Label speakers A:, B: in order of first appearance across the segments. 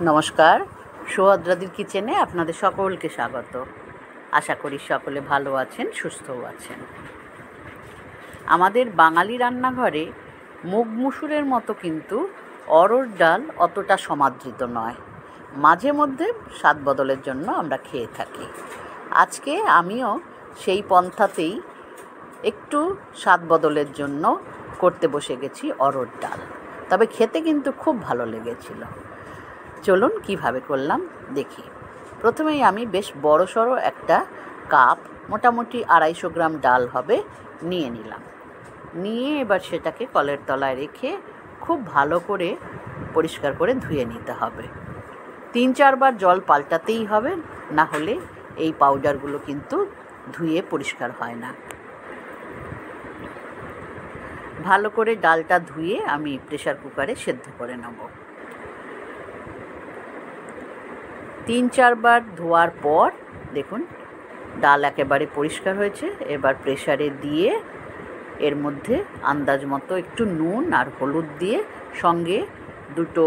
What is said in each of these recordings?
A: নমস্কার, সুভদ্রাদির কিচেনে আপনাদের সকলকে স্বাগত। আশা করি সকলে ভালো আছেন, সুস্থও আছেন। আমাদের বাঙালি রান্নাঘরে মুগ মুসুরের মতো কিন্তু অরহর ডাল অতটা সমাদৃত নয়। মাঝে মধ্যে স্বাদ বদলের জন্য আমরা খেয়ে থাকি। আজকে আমিও সেই পন্থাতেই একটু স্বাদ বদলের জন্য করতে বসে গেছি অরহর ডাল। তবে খেতে কিন্তু খুব ভালো লেগেছিল। চলুন কিভাবে করলাম দেখি। প্রথমেই আমি বেশ বড়সড় একটা কাপ, মোটামুটি 250 গ্রাম ডাল হবে, নিয়ে নিলাম। নিয়ে এবার সেটাকে কলের তলায় রেখে খুব ভালো করে পরিষ্কার করে ধুয়ে নিতে হবে। 3-4 বার জল পাল্টাতেই হবে, না হলে এই পাউডারগুলো কিন্তু ধুয়ে পরিষ্কার হয় না। ভালো করে ডালটা ধুয়ে আমি প্রেসার কুকারে সেদ্ধ করে নেব। 3-4 বার ধোয়ার পর দেখুন ডাল একেবারে পরিষ্কার হয়েছে। এবার প্রেসারে দিয়ে এর মধ্যে আন্দাজ মতো একটু নুন আর হলুদ দিয়ে, সঙ্গে 2টো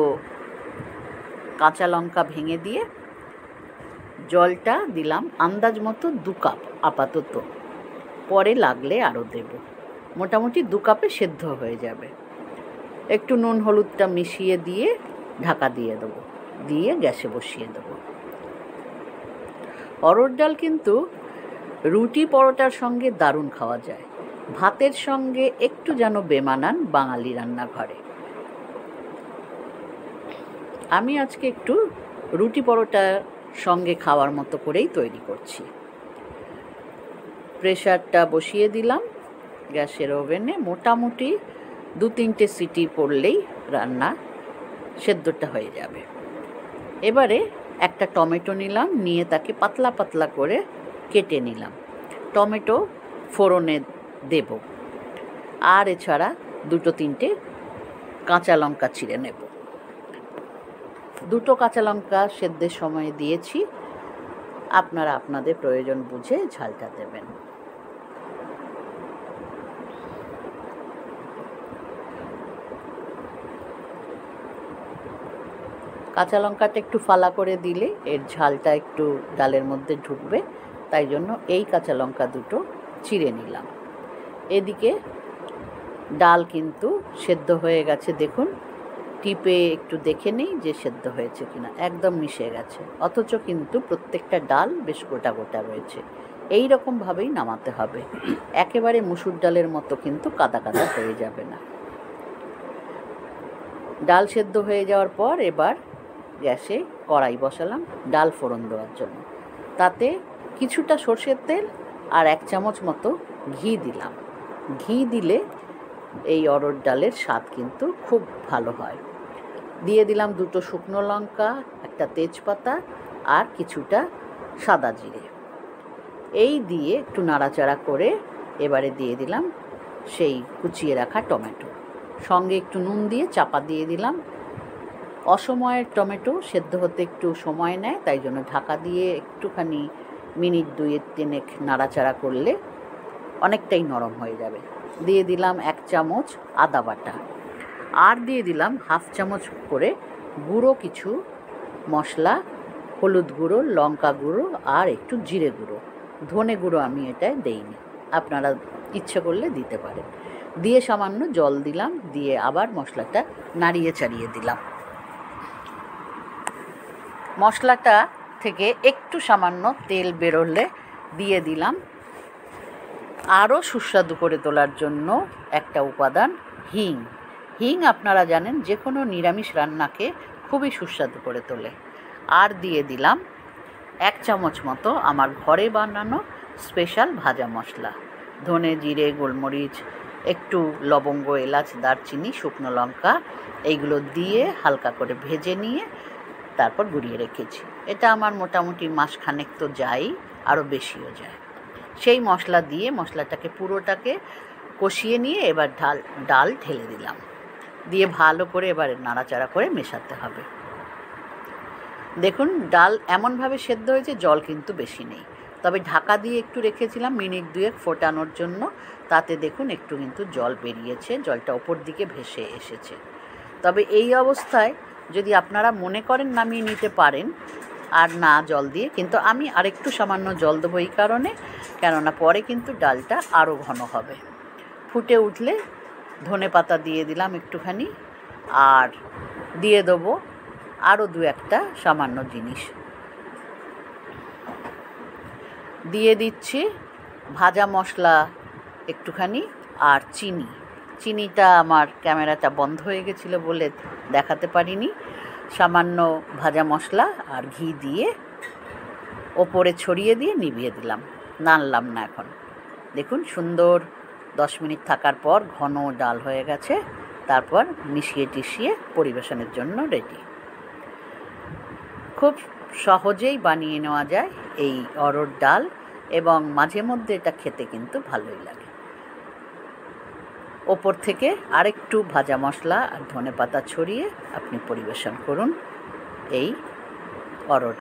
A: কাঁচা লঙ্কা ভেঙে দিয়ে জলটা দিলাম আন্দাজ মতো 2 কাপ আপাতত, পরে লাগলে আরও দেব। মোটামুটি 2 কাপে সেদ্ধ হয়ে যাবে। একটু নুন হলুদটা মিশিয়ে দিয়ে ঢাকা দিয়ে দেবো, দিয়ে গ্যাসে বসিয়ে দেবো। অরহর ডাল কিন্তু রুটি পরোটার সঙ্গে দারুণ খাওয়া যায়। ভাতের সঙ্গে একটু যেন বেমানান বাঙালি রান্নাঘরে। আমি আজকে একটু রুটি পরোটার সঙ্গে খাওয়ার মতো করেই তৈরি করছি। প্রেসারটা বসিয়ে দিলাম গ্যাসের ওভেনে। মোটামুটি 2-3টে সিটি পড়লেই রান্না সেদ্ধটা হয়ে যাবে। এবারে একটা টমেটো নিলাম, নিয়ে তাকে পাতলা পাতলা করে কেটে নিলাম। টমেটো ফোড়নে দেব, আর এছাড়া 2-3টে কাঁচা লঙ্কা চিড়ে নেব। 2টো কাঁচা লঙ্কা সেদ্ধের সময় দিয়েছি, আপনারা আপনাদের প্রয়োজন বুঝে ঝালটা দেবেন। কাঁচা লঙ্কাটা একটু ফালা করে দিলে এর ঝালটা একটু ডালের মধ্যে ঢুকবে, তাই জন্য এই কাঁচা লঙ্কা 2টো চিড়ে নিলাম। এদিকে ডাল কিন্তু সেদ্ধ হয়ে গেছে, দেখুন টিপে একটু দেখে নিই যে সেদ্ধ হয়েছে কিনা। একদম মিশে গেছে, অথচ কিন্তু প্রত্যেকটা ডাল বেশ গোটা গোটা রয়েছে। এই রকমভাবেই নামাতে হবে, একেবারে মুসুর ডালের মতো কিন্তু কাদা কাদা হয়ে যাবে না। ডাল সেদ্ধ হয়ে যাওয়ার পর এবার গ্যাসে কড়াই বসালাম ডাল ফোড়ন দেওয়ার জন্য। তাতে কিছুটা সর্ষের তেল আর 1 চামচ মতো ঘি দিলাম। ঘি দিলে এই অরহর ডালের স্বাদ কিন্তু খুব ভালো হয়। দিয়ে দিলাম 2টো শুকনো লঙ্কা, একটা তেজপাতা আর কিছুটা সাদা জিরে। এই দিয়ে একটু নাড়াচাড়া করে এবারে দিয়ে দিলাম সেই কুচিয়ে রাখা টমেটো, সঙ্গে একটু নুন দিয়ে চাপা দিয়ে দিলাম। অসময়ের টমেটো সেদ্ধ হতে একটু সময় নেয়, তাই জন্য ঢাকা দিয়ে একটুখানি মিনিট 2-3 নাড়াচাড়া করলে অনেকটাই নরম হয়ে যাবে। দিয়ে দিলাম 1 চামচ আদা বাটা, আর দিয়ে দিলাম 1/2 চামচ করে গুঁড়ো কিছু মশলা, হলুদ গুঁড়ো, লঙ্কা গুঁড়ো আর একটু জিরে গুঁড়ো। ধনে গুঁড়ো আমি এটায় দেইনি, আপনারা ইচ্ছে করলে দিতে পারেন। দিয়ে সামান্য জল দিলাম, দিয়ে আবার মশলাটা নাড়িয়ে চাড়িয়ে দিলাম। মশলাটা থেকে একটু সামান্য তেল বেরোলে দিয়ে দিলাম আরও সুস্বাদু করে তোলার জন্য একটা উপাদান, হিং। হিং আপনারা জানেন যে কোনো নিরামিষ রান্নাকে খুবই সুস্বাদু করে তোলে। আর দিয়ে দিলাম 1 চামচ মতো আমার ঘরে বানানো স্পেশাল ভাজা মশলা, ধনে জিরে গোলমরিচ, একটু লবঙ্গ, এলাচ, দারচিনি, শুকনো লঙ্কা, এইগুলো দিয়ে হালকা করে ভেজে নিয়ে তারপর গুঁড়িয়ে রেখেছি। এটা আমার মোটামুটি মাসখানেক তো যায়, আরও বেশিও যায়। সেই মশলা দিয়ে মশলাটাকে পুরোটাকে কষিয়ে নিয়ে এবার ডাল ঢেলে দিলাম, দিয়ে ভালো করে এবার নাড়াচাড়া করে মেশাতে হবে। দেখুন ডাল এমনভাবে সেদ্ধ হয়েছে, জল কিন্তু বেশি নেই। তবে ঢাকা দিয়ে একটু রেখেছিলাম মিনিট 2 ফোটানোর জন্য, তাতে দেখুন একটু কিন্তু জল বেরিয়েছে, জলটা ওপর দিকে ভেসে এসেছে। তবে এই অবস্থায় যদি আপনারা মনে করেন নামিয়ে নিতে পারেন আর না জল দিয়ে, কিন্তু আমি আরেকটু সামান্য জল দেবো এই কারণে, কেননা পরে কিন্তু ডালটা আরও ঘন হবে। ফুটে উঠলে ধনেপাতা দিয়ে দিলাম একটুখানি, আর দিয়ে দেবো আরও দু একটা সামান্য জিনিস। দিয়ে দিচ্ছি ভাজা মশলা একটুখানি আর চিনি। চিনিটা আমার ক্যামেরাটা বন্ধ হয়ে গেছিলো বলে দেখাতে পারিনি। সামান্য ভাজা মশলা আর ঘি দিয়ে ওপরে ছড়িয়ে দিয়ে নিভিয়ে দিলাম, নাড়লাম না এখন। দেখুন সুন্দর 10 মিনিট থাকার পর ঘন ডাল হয়ে গেছে। তারপর মিশিয়ে টিশিয়ে পরিবেশনের জন্য রেডি। খুব সহজেই বানিয়ে নেওয়া যায় এই অরহর ডাল, এবং মাঝে মধ্যে এটা খেতে কিন্তু ভালোই লাগে। ওপর থেকে আরেকটু ভাজা মশলা আর ধনেপাতা ছড়িয়ে আপনি পরিবেশন করুন এই অরহর।